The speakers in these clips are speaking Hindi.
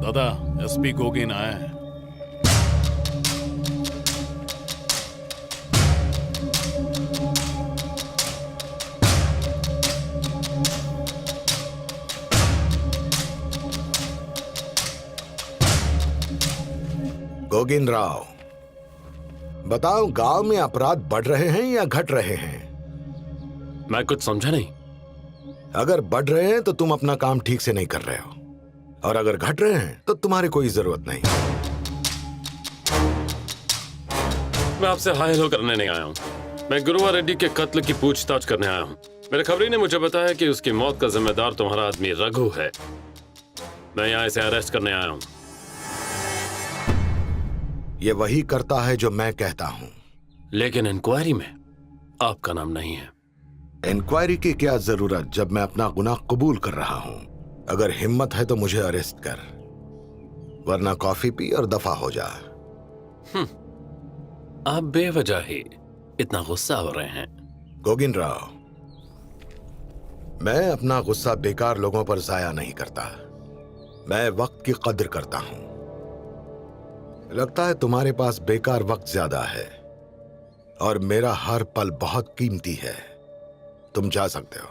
दादा, एसपी गोगिन आया है। गोगिन राव, बताओ, गांव में अपराध बढ़ रहे हैं या घट रहे हैं? मैं कुछ समझा नहीं। अगर बढ़ रहे हैं तो तुम अपना काम ठीक से नहीं कर रहे हो, और अगर घट रहे हैं तो तुम्हारी कोई जरूरत नहीं। मैं आपसे हाय हेलो करने नहीं आया हूँ। मैं गुरुवा रेड्डी के कत्ल की पूछताछ करने आया हूँ। मेरे खबरी ने मुझे बताया कि उसकी मौत का जिम्मेदार तुम्हारा आदमी रघु है। मैं यहाँ इसे अरेस्ट करने आया हूँ। ये वही करता है जो मैं कहता हूँ। लेकिन इंक्वायरी में आपका नाम नहीं है। इंक्वायरी की क्या जरूरत जब मैं अपना गुनाह कबूल कर रहा हूँ? अगर हिम्मत है तो मुझे अरेस्ट कर, वरना कॉफी पी और दफा हो जा। आप बेवजह ही इतना गुस्सा हो रहे हैं। गोगिन राव, मैं अपना गुस्सा बेकार लोगों पर जाया नहीं करता। मैं वक्त की कद्र करता हूं। लगता है तुम्हारे पास बेकार वक्त ज्यादा है, और मेरा हर पल बहुत कीमती है। तुम जा सकते हो।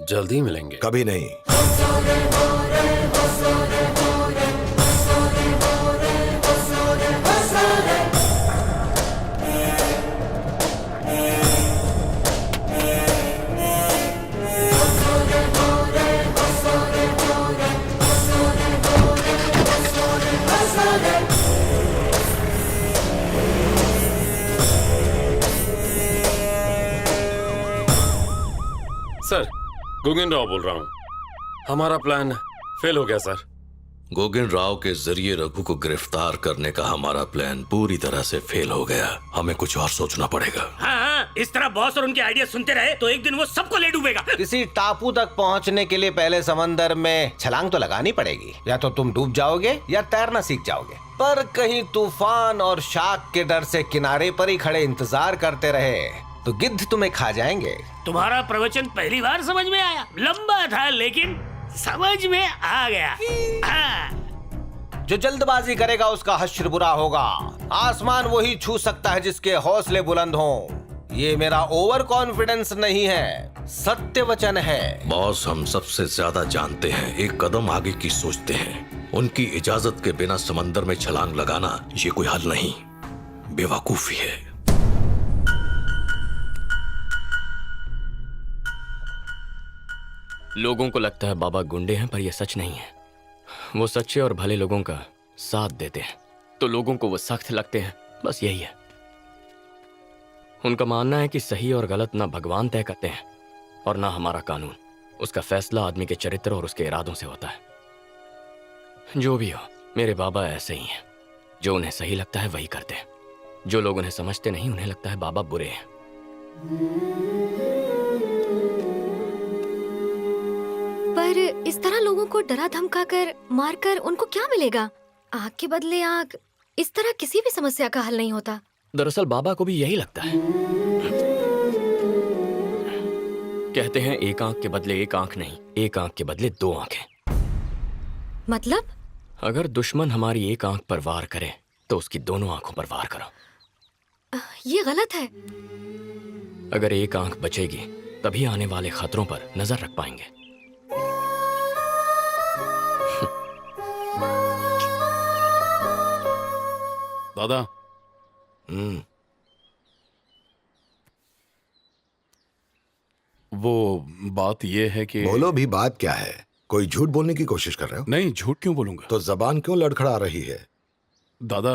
जल्दी मिलेंगे। कभी नहीं। सर, गोगिन राव बोल रहा हूँ। हमारा प्लान फेल हो गया सर। गोगिन राव के जरिए रघु को गिरफ्तार करने का हमारा प्लान पूरी तरह से फेल हो गया। हमें कुछ और सोचना पड़ेगा। हाँ, इस तरह बॉस और उनके आइडिया सुनते रहे तो एक दिन वो सबको ले डूबेगा। किसी टापू तक पहुंचने के लिए पहले समंदर में छलांग तो लगानी पड़ेगी। या तो तुम डूब जाओगे या तैरना सीख जाओगे। पर कहीं तूफान और शाख के डर से किनारे पर ही खड़े इंतजार करते रहे तो गिद्ध तुम्हें खा जाएंगे। तुम्हारा प्रवचन पहली बार समझ में आया। लंबा था लेकिन समझ में आ गया। हाँ। जो जल्दबाजी करेगा उसका हश्र बुरा होगा। आसमान वही छू सकता है जिसके हौसले बुलंद हों। ये मेरा ओवर कॉन्फिडेंस नहीं है, सत्य वचन है। बॉस, हम सबसे ज्यादा जानते हैं, एक कदम आगे की सोचते हैं। उनकी इजाजत के बिना समंदर में छलांग लगाना ये कोई हल नहीं, बेवकूफी है। लोगों को लगता है बाबा गुंडे हैं, पर यह सच नहीं है। वो सच्चे और भले लोगों का साथ देते हैं तो लोगों को वो सख्त लगते हैं। बस यही है। उनका मानना है कि सही और गलत ना भगवान तय करते हैं और ना हमारा कानून। उसका फैसला आदमी के चरित्र और उसके इरादों से होता है। जो भी हो, मेरे बाबा ऐसे ही हैं। जो उन्हें सही लगता है वही करते हैं। जो लोग उन्हें समझते नहीं, उन्हें लगता है बाबा बुरे हैं। पर इस तरह लोगों को डरा धमकाकर मारकर उनको क्या मिलेगा? आग के बदले आग। इस तरह किसी भी समस्या का हल नहीं होता। दरअसल बाबा को भी यही लगता है। कहते हैं एक आंख के बदले एक आंख नहीं, एक आंख के बदले दो आंखें। मतलब? अगर दुश्मन हमारी एक आंख पर वार करे तो उसकी दोनों आंखों पर वार करो। ये गलत है। अगर एक आंख बचेगी तभी आने वाले खतरों पर नजर रख पाएंगे। दादा, वो बात ये है कि... बोलो भी, बात क्या है? कोई झूठ बोलने की कोशिश कर रहे हो? नहीं, झूठ क्यों बोलूंगा। तो जबान क्यों लड़खड़ा रही है? दादा,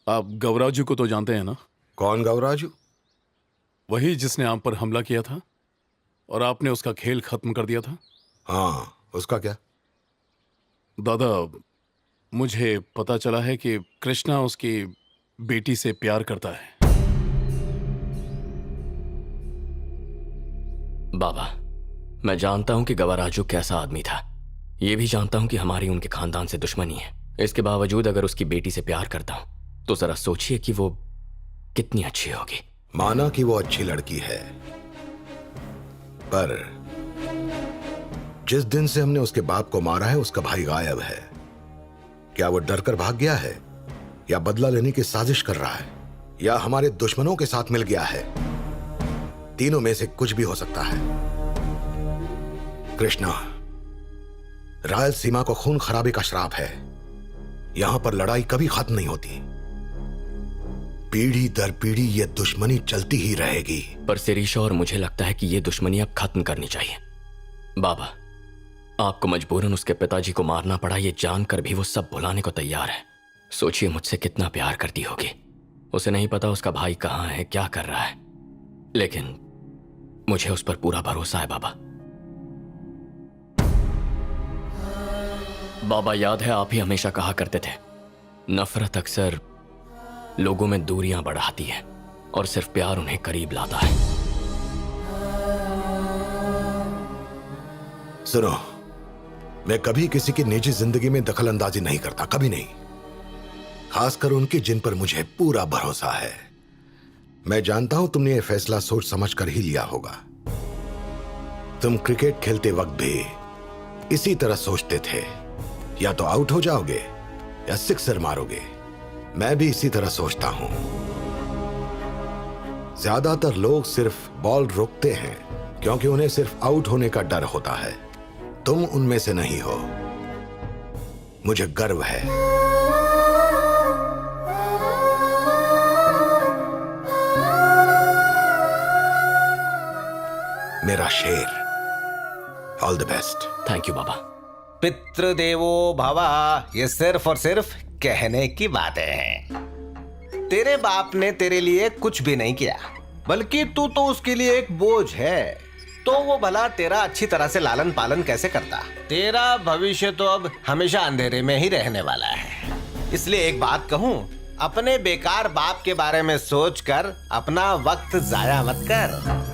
आप गवराजू को तो जानते हैं ना? कौन गवराजू? वही जिसने आप पर हमला किया था और आपने उसका खेल खत्म कर दिया था। हाँ, उसका क्या? दादा, मुझे पता चला है कि कृष्णा उसकी बेटी से प्यार करता है। बाबा, मैं जानता हूं कि गवराजू कैसा आदमी था। ये भी जानता हूं कि हमारी उनके खानदान से दुश्मनी है। इसके बावजूद अगर उसकी बेटी से प्यार करता हूं तो जरा सोचिए कि वो कितनी अच्छी होगी। माना कि वो अच्छी लड़की है, पर जिस दिन से हमने उसके बाप को मारा है उसका भाई गायब है। क्या वो डर कर भाग गया है, या बदला लेने की साजिश कर रहा है, या हमारे दुश्मनों के साथ मिल गया है? तीनों में से कुछ भी हो सकता है। कृष्णा, रायलसीमा को खून खराबे का श्राप है। यहां पर लड़ाई कभी खत्म नहीं होती। पीढ़ी दर पीढ़ी ये दुश्मनी चलती ही रहेगी। पर शिरीषा, और मुझे लगता है कि ये दुश्मनी अब खत्म करनी चाहिए। बाबा, आपको मजबूरन उसके पिताजी को मारना पड़ा, ये जानकर भी वो सब भुलाने को तैयार है। सोचिए मुझसे कितना प्यार करती होगी। उसे नहीं पता उसका भाई कहाँ है, क्या कर रहा है, लेकिन मुझे उस पर पूरा भरोसा है। बाबा, बाबा याद है आप ही हमेशा कहा करते थे, नफरत अक्सर लोगों में दूरियां बढ़ाती है और सिर्फ प्यार उन्हें करीब लाता है। सुनो, मैं कभी किसी की निजी जिंदगी में दखल अंदाजी नहीं करता, कभी नहीं, खासकर उनकी जिन पर मुझे पूरा भरोसा है। मैं जानता हूं तुमने यह फैसला सोच समझ कर ही लिया होगा। तुम क्रिकेट खेलते वक्त भी इसी तरह सोचते थे, या तो आउट हो जाओगे या सिक्सर मारोगे। मैं भी इसी तरह सोचता हूं। ज्यादातर लोग सिर्फ बॉल रोकते हैं क्योंकि उन्हें सिर्फ आउट होने का डर होता है। तुम उनमें से नहीं हो। मुझे गर्व है। मेरा शेर, all the best. Thank you बाबा। पितृदेवो भव, ये सिर्फ और सिर्फ कहने की बातें हैं। तेरे बाप ने तेरे लिए कुछ भी नहीं किया, बल्कि तू तो उसके लिए एक बोझ है। तो वो भला तेरा अच्छी तरह से लालन पालन कैसे करता? तेरा भविष्य तो अब हमेशा अंधेरे में ही रहने वाला है। इसलिए एक बात कहूं, अपने बेकार बाप के बारे में सोचकर अपना वक्त जाया मत कर।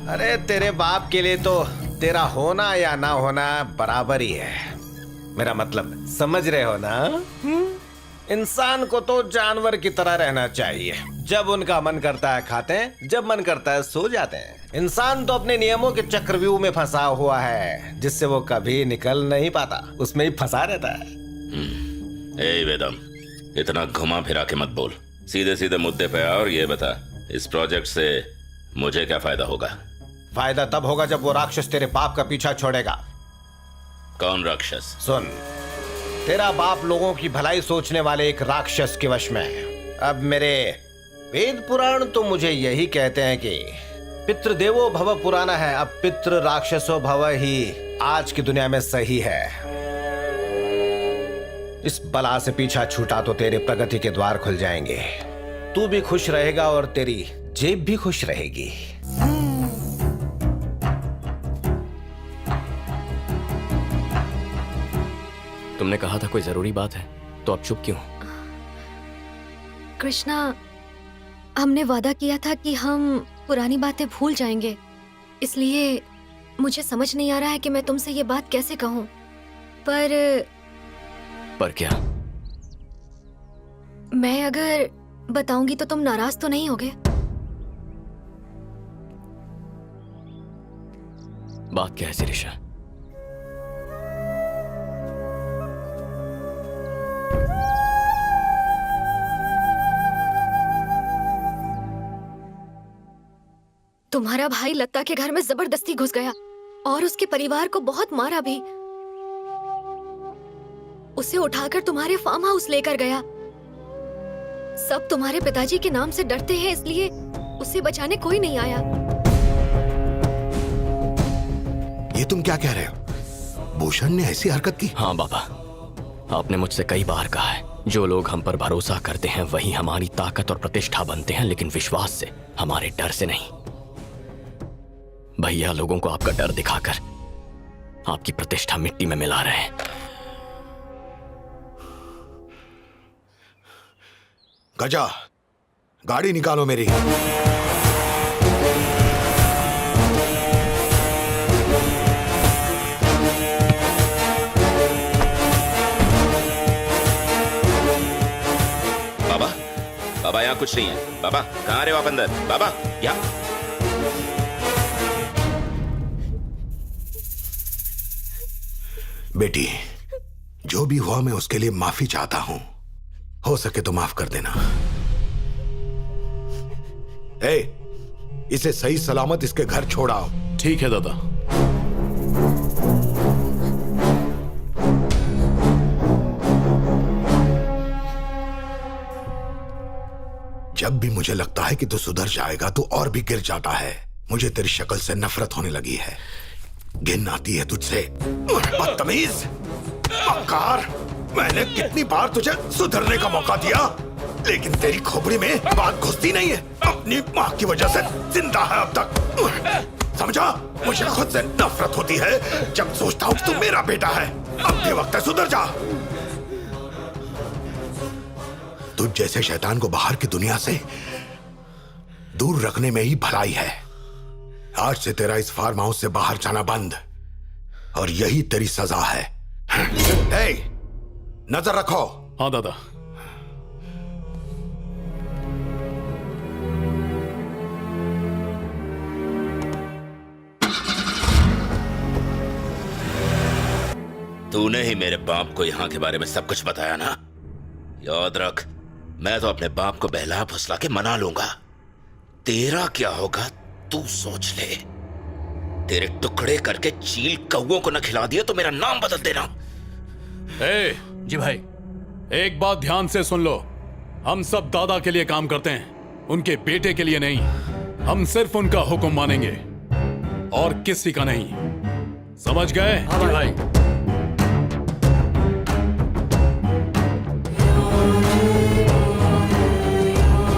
अरे तेरे बाप के लिए तो तेरा होना या ना होना बराबर ही है। मेरा मतलब समझ रहे हो ना? इंसान को तो जानवर की तरह रहना चाहिए। जब उनका मन करता है खाते हैं, जब मन करता है सो जाते हैं। इंसान तो अपने नियमों के चक्रव्यूह में फंसा हुआ है, जिससे वो कभी निकल नहीं पाता, उसमें ही फंसा रहता है। ए वेदम, इतना घुमा फिरा के मत बोल, सीधे सीधे मुद्दे पे आ और ये बता, इस प्रोजेक्ट से मुझे क्या फायदा होगा? फायदा तब होगा जब वो राक्षस तेरे बाप का पीछा छोड़ेगा। कौन राक्षस? सुन, तेरा बाप लोगों की भलाई सोचने वाले एक राक्षस के वश में है। अब मेरे वेद पुराण तो मुझे यही कहते हैं कि पितृदेवो भव पुराना है, अब पितृ राक्षसो भव ही आज की दुनिया में सही है। इस बला से पीछा छूटा तो तेरे प्रगति के द्वार खुल जाएंगे। तू भी खुश रहेगा और तेरी जेब भी खुश रहेगी। तुमने कहा था कोई जरूरी बात है, तो अब चुप क्यों? कृष्णा, हमने वादा किया था कि हम पुरानी बातें भूल जाएंगे, इसलिए मुझे समझ नहीं आ रहा है कि मैं तुमसे ये बात कैसे कहूं। पर क्या? मैं अगर बताऊंगी तो तुम नाराज तो नहीं होगे? बात क्या है शिरीषा? तुम्हारा भाई लता के घर में जबरदस्ती घुस गया और उसके परिवार को बहुत मारा भी। उसे उठाकर तुम्हारे फार्म हाउस लेकर गया। सब तुम्हारे पिताजी के नाम से डरते हैं, इसलिए उसे बचाने कोई नहीं आया। ये तुम क्या कह रहे हो? भूषण ने ऐसी हरकत की? हाँ बाबा, आपने मुझसे कई बार कहा है, जो लोग हम पर भरोसा करते हैं वही हमारी ताकत और प्रतिष्ठा बनते हैं, लेकिन विश्वास से, हमारे डर से नहीं। भैया लोगों को आपका डर दिखाकर आपकी प्रतिष्ठा मिट्टी में मिला रहे हैं। गजा, गाड़ी निकालो मेरी। बाबा, बाबा यहाँ कुछ नहीं है। बाबा कहाँ रहे हो आप? अंदर बाबा, यहाँ। बेटी, जो भी हुआ मैं उसके लिए माफी चाहता हूं। हो सके तो माफ कर देना। इसे सही सलामत इसके घर छोड़ाओ। ठीक है दादा। जब भी मुझे लगता है कि तू सुधर जाएगा तो और भी गिर जाता है। मुझे तेरी शक्ल से नफरत होने लगी है। घिन आती है तुझसे। बदतमीज, मक्कार। मैंने कितनी बार तुझे सुधरने का मौका दिया, लेकिन तेरी खोपड़ी में बात घुसती नहीं है। अपनी माँ की वजह से जिंदा है अब तक। समझा? मुझे खुद से नफरत होती है जब सोचता हूँ कि तू मेरा बेटा है। अब भी वक्त है, सुधर जा। तुझ जैसे शैतान को बाहर की दुनिया से दूर रखने में ही भलाई है। आज से तेरा इस फार्म हाउस से बाहर जाना बंद, और यही तेरी सजा है। नजर रखो। हाँ दादा। तूने ही मेरे बाप को यहाँ के बारे में सब कुछ बताया ना? याद रख, मैं तो अपने बाप को बहला फुसला के मना लूंगा। तेरा क्या होगा तू सोच ले। तेरे टुकड़े करके चील कौओं को न खिला दिया तो मेरा नाम बदल देना। जी भाई, एक बात ध्यान से सुन लो। हम सब दादा के लिए काम करते हैं, उनके बेटे के लिए नहीं। हम सिर्फ उनका हुक्म मानेंगे और किसी का नहीं। समझ गए? हाँ भाई।